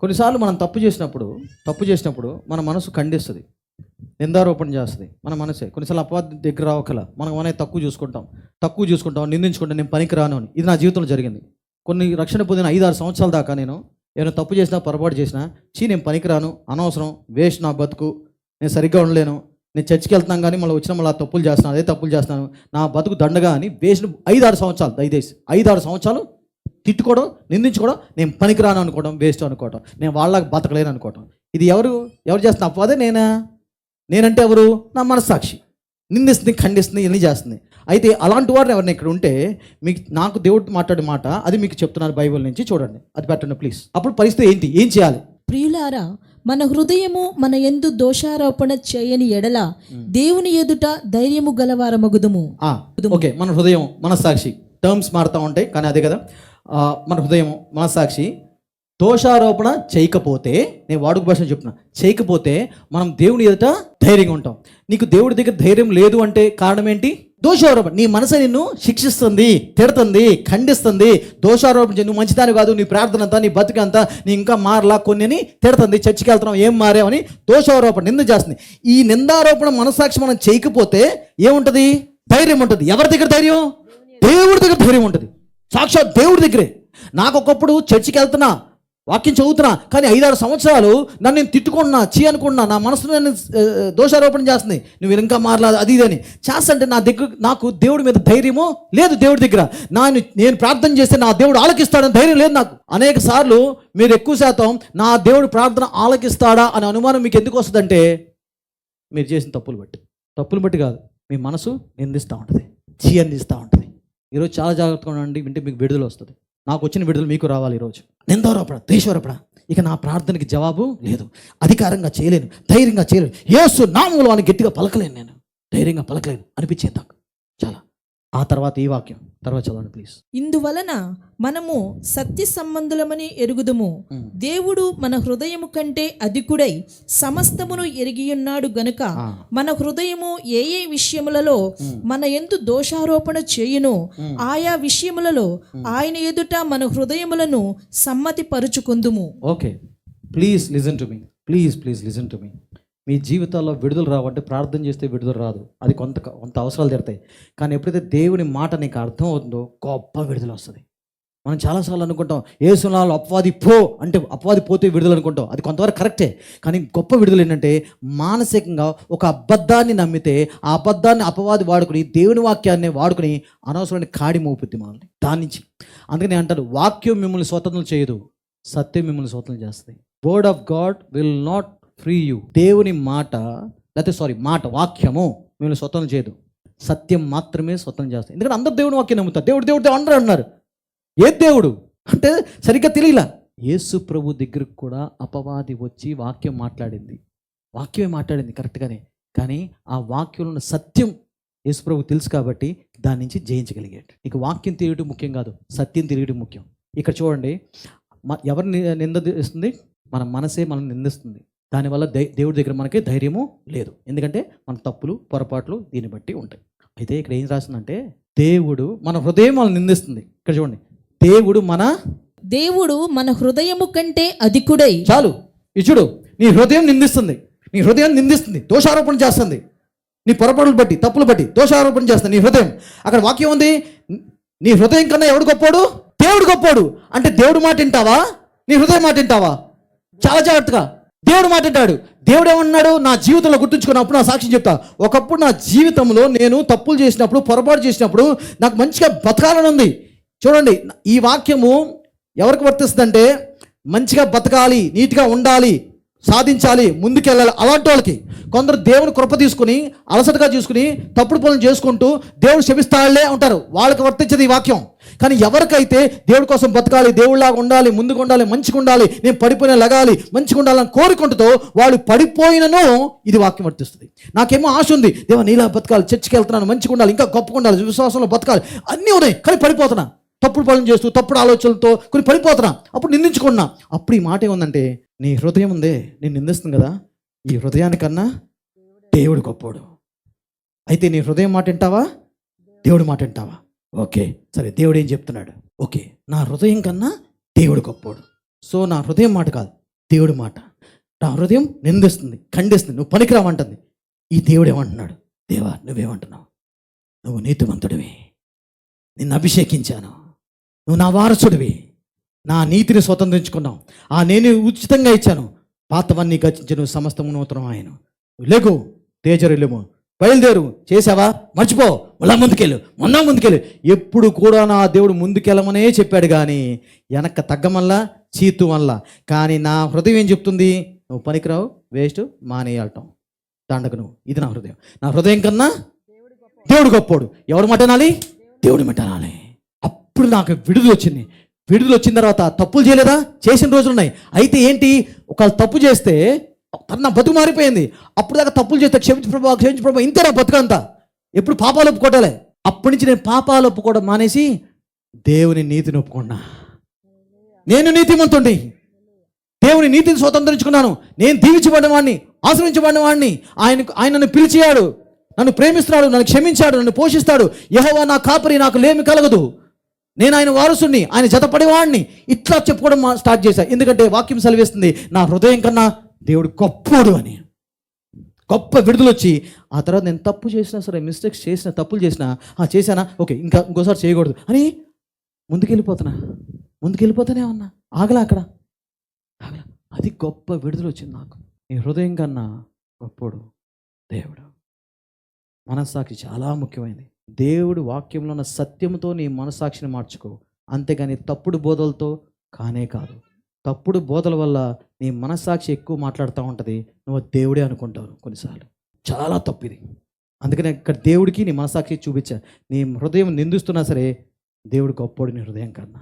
కొన్నిసార్లు మనం తప్పు చేసినప్పుడు మన మనసు ఖండిస్తుంది, నిందారోపణ చేస్తుంది మన మనసే. కొన్నిసార్లు అపవాది దగ్గర రావకల మనం తక్కువ చూసుకుంటాం, నిందించుకుంటాం, నేను పనికి రాను అని. ఇది నా జీవితంలో జరిగింది. కొన్ని రక్షణ పొందిన 5-6 సంవత్సరాల దాకా నేను ఏమైనా తప్పు చేసినా, పొరపాటు చేసినా, నేను పనికిరాను, అనవసరం, వేస్ట్ నా బతుకు, నేను సరిగ్గా ఉండలేను, నేను చర్చికి వెళ్తున్నాను కానీ మళ్ళీ తప్పులు చేస్తున్నాను, అదే తప్పులు చేస్తున్నాను, నా బతుకు దండగా అని వేసిన 5-6 సంవత్సరాలు, దయచేసి 5-6 సంవత్సరాలు తిట్టుకోవడం, నిందించుకోవడం, నేను పనికిరాను అనుకోవడం, వేస్ట్ అనుకోవడం, నేను వాళ్ళకి బతకలేను అనుకోవడం. ఇది ఎవరు చేస్తున్న అపవాదే? నేనంటే ఎవరు? నా మనస్సాక్షి నిందిస్తుంది, ఖండిస్తుంది, ఇవన్నీ చేస్తుంది. అయితే అలాంటి వారిని ఎవరిని ఇక్కడ ఉంటే నాకు దేవుడు మాట్లాడే మాట అది మీకు చెప్తున్నారు బైబిల్ నుంచి. చూడండి, అది పెట్టండి ప్లీజ్. అప్పుడు పరిస్థితి ఏం చేయాలి? ప్రియులారా, మన హృదయము మన యందు దోషారోపణ చేయని ఎడల దేవుని ఎదుట ధైర్యము గలవారమగుదుము. ఓకే, మన హృదయం, మనస్సాక్షి టర్మ్స్ మారుతూ ఉంటాయి కానీ అదే కదా. మన హృదయం, మనస్సాక్షి దోషారోపణ చేయకపోతే, నేను వాడుక భాష చెప్తున్నా, చేయకపోతే మనం దేవుని ఎదుట ధైర్యంగా ఉంటాం. నీకు దేవుడి దగ్గర ధైర్యం లేదు అంటే కారణం ఏంటి? దోషారోపణ. నీ మనసు నిన్ను శిక్షిస్తుంది, తిడుతుంది, ఖండిస్తుంది. దోషారోపణ నువ్వు మంచిదాని కాదు, నీ ప్రార్థన అంతా, నీ బతుకంతా, నీ ఇంకా మారలా కొన్ని అని తిడుతుంది. చర్చికి వెళ్తున్నాం, ఏం మారావని దోషారోపణ, నింద చేస్తుంది. ఈ నిందారోపణ మనస్సాక్షి మనం చేయకపోతే ఏముంటుంది? ధైర్యం ఉంటుంది. ఎవరి దగ్గర ధైర్యం? దేవుడి దగ్గర ధైర్యం ఉంటుంది. సాక్షాత్ దేవుడి దగ్గరే. నాకు ఒకప్పుడు చర్చికి వెళ్తున్నా, వాక్యం చదువుతున్నా, కానీ 5-6 సంవత్సరాలు నన్ను నేను తిట్టుకున్నా, అనుకున్నా, నా మనసులో నేను దోషారోపణ చేస్తుంది, నువ్వు ఇంకా మారలేదు, అది ఇది అని చేస్తుంటే నాకు దేవుడి మీద ధైర్యమో లేదు. దేవుడి దగ్గర నేను ప్రార్థన చేస్తే నా దేవుడు ఆలకిస్తాడని ధైర్యం లేదు నాకు. అనేక సార్లు మీరు ఎక్కువ శాతం నా దేవుడు ప్రార్థన ఆలకిస్తాడా అనే అనుమానం మీకు ఎందుకు వస్తుందంటే మీరు చేసిన తప్పులు బట్టి కాదు, మీ మనసు నిందిస్తూ ఉంటుంది, అందిస్తూ ఉంటుంది. ఈరోజు చాలా జాగ్రత్తగా ఉండండి, వింటే మీకు విడుదల వస్తుంది. నాకు వచ్చిన విడుదల మీకు రావాలి. ఈరోజు నిందారోపణ, ద్వేషారోపణ, ఇక నా ప్రార్థనకి జవాబు లేదు, అధికారంగా చేయలేను, ధైర్యంగా చేయలేను, యేసు నామములో అని గట్టిగా పలకలేను, నేను ధైర్యంగా పలకలేను అనిపించేది చాలా. ఆ తర్వాత ఈ వాక్యం తర్వాత చదవండి ప్లీజ్. ఇందువలన మనము సత్య సంబంధులమని ఎరుగుదుము, దేవుడు మన హృదయము కంటే అధికుడై సమస్తమును ఎరిగియున్నాడు గనుక మన హృదయము ఏ విషయములలో మన యందు దోషారోపణ చేయును ఆయా విషయములలో ఆయన ఎదుట మన హృదయములను సమ్మతి పరుచుకుందుము. Okay, please listen to me, please listen to me. మీ జీవితాల్లో విడుదల రావంటే ప్రార్థన చేస్తే విడుదల రాదు, అది కొంత అవసరాలు తీరుతాయి. కానీ ఎప్పుడైతే దేవుని మాట నీకు అర్థం అవుతుందో గొప్ప విడుదల వస్తుంది. మనం చాలాసార్లు అనుకుంటాం యేసునామములో అపవాది పోతే విడుదల అనుకుంటాం, అది కొంతవరకు కరెక్టే. కానీ గొప్ప విడుదల ఏంటంటే మానసికంగా ఒక అబద్ధాన్ని నమ్మితే ఆ అబద్ధాన్ని అపవాది వాడుకుని దేవుని వాక్యాన్ని వాడుకుని అనవసరమైన కాడి మోపుద్ది మనల్ని దాని నుంచి. అందుకని అంటారు, వాక్యం మిమ్మల్ని స్వతంత్రం చేయదు, సత్యం మిమ్మల్ని స్వతంత్రం చేస్తుంది. Word of God will not free you. దేవుని మాట వాక్యము మిమ్మల్ని స్వతంత్రం చేయదు, సత్యం మాత్రమే స్వతంత్రం చేస్తుంది. ఎందుకంటే అందరూ దేవుని వాక్యం నమ్ముతారు. దేవుడు అందరూ అన్నారు. ఏ దేవుడు అంటే సరిగ్గా తెలియలా. యేసు ప్రభు దగ్గరకు కూడా అపవాది వచ్చి వాక్యమే మాట్లాడింది కరెక్ట్గానే. కానీ ఆ వాక్యంలో ఉన్న సత్యం యేసు ప్రభు తెలుసు కాబట్టి దాని నుంచి జయించగలిగాడు. ఇక వాక్యం తెలియడం ముఖ్యం కాదు, సత్యం తెలియడం ముఖ్యం. ఇక్కడ చూడండి, ఎవరిని నిందిస్తుంది? మన మనసే మనం నిందిస్తుంది. దానివల్ల దేవుడి దగ్గర మనకి ధైర్యము లేదు, ఎందుకంటే మన తప్పులు, పొరపాట్లు దీన్ని బట్టి ఉంటాయి. అయితే ఇక్కడ ఏం రాసిందంటే, దేవుడు మన హృదయం మనం నిందిస్తుంది. ఇక్కడ చూడండి, దేవుడు మన హృదయము కంటే అధికుడై. చాలు, ఇచ్చుడు. నీ హృదయం నిందిస్తుంది, దోషారోపణ చేస్తుంది. నీ పొరపాట్లు బట్టి, తప్పులు బట్టి దోషారోపణ చేస్తుంది నీ హృదయం. అక్కడ వాక్యం ఉంది, నీ హృదయం కన్నా ఎవడు గొప్పోడు? దేవుడు గొప్పోడు. అంటే దేవుడు మాట వింటావా? నీ హృదయం మాట వింటావా? చాలా జాగ్రత్తగా. దేవుడు మాట వింటాడు. దేవుడు ఏమన్నాడు? నా జీవితంలో గుర్తుంచుకున్నప్పుడు నా సాక్ష్యం చెప్తా. ఒకప్పుడు నా జీవితంలో నేను తప్పులు చేసినప్పుడు, పొరపాటు చేసినప్పుడు నాకు మంచిగా బతకాలని ఉంది. చూడండి, ఈ వాక్యము ఎవరికి వర్తిస్తుందంటే మంచిగా బతకాలి, నీట్గా ఉండాలి, సాధించాలి, ముందుకెళ్ళాలి అలాంటి వాళ్ళకి. కొందరు దేవుని కృప తీసుకుని అలసటగా చూసుకుని తప్పుడు పనులు చేసుకుంటూ దేవుడు క్షమిస్తాడులే ఉంటారు, వాళ్ళకి వర్తించదు ఈ వాక్యం. కానీ ఎవరికైతే దేవుడి కోసం బతకాలి, దేవుడిలాగా ఉండాలి, ముందుకు ఉండాలి, మంచిగా ఉండాలి, నేను పడిపోయిన లగాలి, మంచిగా ఉండాలని కోరుకుంటుందో వాళ్ళు పడిపోయినను ఇది వాక్యం వర్తిస్తుంది. నాకేమో ఆశ ఉంది, దేవా నీలా బతకాలి, చర్చికి వెళ్తున్నాను, మంచిగా ఉండాలి, ఇంకా గొప్పగా ఉండాలి, విశ్వాసంలో బతకాలి, అన్నీ ఉన్నాయి, కానీ పడిపోతున్నా, తప్పుడు పనులు చేస్తూ తప్పుడు ఆలోచనలతో కొన్ని పడిపోతున్నా. అప్పుడు నిందించుకున్నా. అప్పుడు ఈ మాట ఏముందంటే, నీ హృదయం ఉందే, నేను నిందిస్తుంది కదా, ఈ హృదయానికన్నా దేవుడు గొప్పోడు. అయితే నీ హృదయం మాట వింటావా, దేవుడి మాట వింటావా? ఓకే, సరే, దేవుడు ఏం చెప్తున్నాడు? ఓకే, నా హృదయం కన్నా దేవుడు గొప్పోడు. సో నా హృదయం మాట కాదు, దేవుడి మాట. నా హృదయం నిందిస్తుంది, ఖండిస్తుంది, నువ్వు పనికిరామంటుంది. ఈ దేవుడు ఏమంటున్నాడు? దేవా, నువ్వేమంటున్నావు? నువ్వు నీతిమంతుడివి, నిన్ను అభిషేకించాను, నువ్వు నా వారసుడివి, నా నీతిని స్వతంత్రించుకున్నావు, నేను ఉచితంగా ఇచ్చాను, పాతవన్నీ గతించను, సమస్తము నూతనం ఆయన. లేకు, తేజరులేము, బయలుదేరు, చేసావా మర్చిపో, మళ్ళా ముందుకెళ్ళు, ముందుకెళ్ళు. ఎప్పుడు కూడా నా దేవుడు ముందుకెళ్ళమనే చెప్పాడు, కానీ వెనక్క తగ్గమల్లా, చీతు వల్ల. కానీ నా హృదయం ఏం చెప్తుంది? నువ్వు పనికిరావు, వేస్ట్, మానేయాలటం, దండకు నువ్వు. ఇది నా హృదయం. నా హృదయం కన్నా దేవుడు గొప్పోడు. ఎవడు మాట అనాలి? దేవుడి మాట అనాలి. అప్పుడు నాకు విడుదల వచ్చింది. విడుదల వచ్చిన తర్వాత తప్పులు చేయలేదా? చేసిన రోజులు ఉన్నాయి. అయితే ఏంటి, ఒక తప్పు చేస్తే నా బతుకు మారిపోయింది. అప్పుడు దాకా తప్పులు చేస్తే క్షమించు ప్రభా, ఇంతేనా బతుకంతా, ఎప్పుడు పాపాలు ఒప్పుకోవటాలే. అప్పటి నుంచి నేను పాపాలు ఒప్పుకోవడం మానేసి దేవుని నీతిని ఒప్పుకున్నా. నేను నీతిమంతుడిని, దేవుని నీతిని స్వతంత్రించుకున్నాను. నేను దీవించబడిన వాడిని, ఆశ్రయించబడిన వాడిని. ఆయన నన్ను పిలిచాడు, నన్ను ప్రేమిస్తున్నాడు, నన్ను క్షమించాడు, నన్ను పోషిస్తాడు. యెహోవా నా కాపరి, నాకు లేమి కలగదు, నేను ఆయన వారసుని, ఆయన జతపడేవాడిని. ఇట్లా చెప్పుకోవడం స్టార్ట్ చేశా. ఎందుకంటే వాక్యం సెలవిస్తుంది, నా హృదయం కన్నా దేవుడు గొప్పోడు అని. గొప్ప విడుదల వచ్చి, ఆ తర్వాత నేను తప్పు చేసినా సరే, మిస్టేక్స్ చేసినా, తప్పులు చేశానా, ఓకే, ఇంకోసారి చేయకూడదు అని ముందుకెళ్ళిపోతానే ఉన్నా. ఆగలా. అది గొప్ప విడుదల వచ్చింది నాకు. నీ హృదయం కన్నా గొప్పోడు దేవుడు. మనస్సాక్షి చాలా ముఖ్యమైనది. దేవుడు వాక్యంలో ఉన్న సత్యంతో నీ మనస్సాక్షిని మార్చుకో, అంతేగాని తప్పుడు బోధలతో కానే కాదు. తప్పుడు బోధల వల్ల నీ మనస్సాక్షి ఎక్కువ మాట్లాడుతూ ఉంటుంది, నువ్వు దేవుడే అనుకుంటావు కొన్నిసార్లు. చాలా తప్పు ఇది. అందుకని ఇక్కడ దేవుడికి నీ మనస్సాక్షి చూపించా. నీ హృదయం నిందిస్తున్నా సరే, దేవుడు గొప్పోడు నీ హృదయం కన్నా.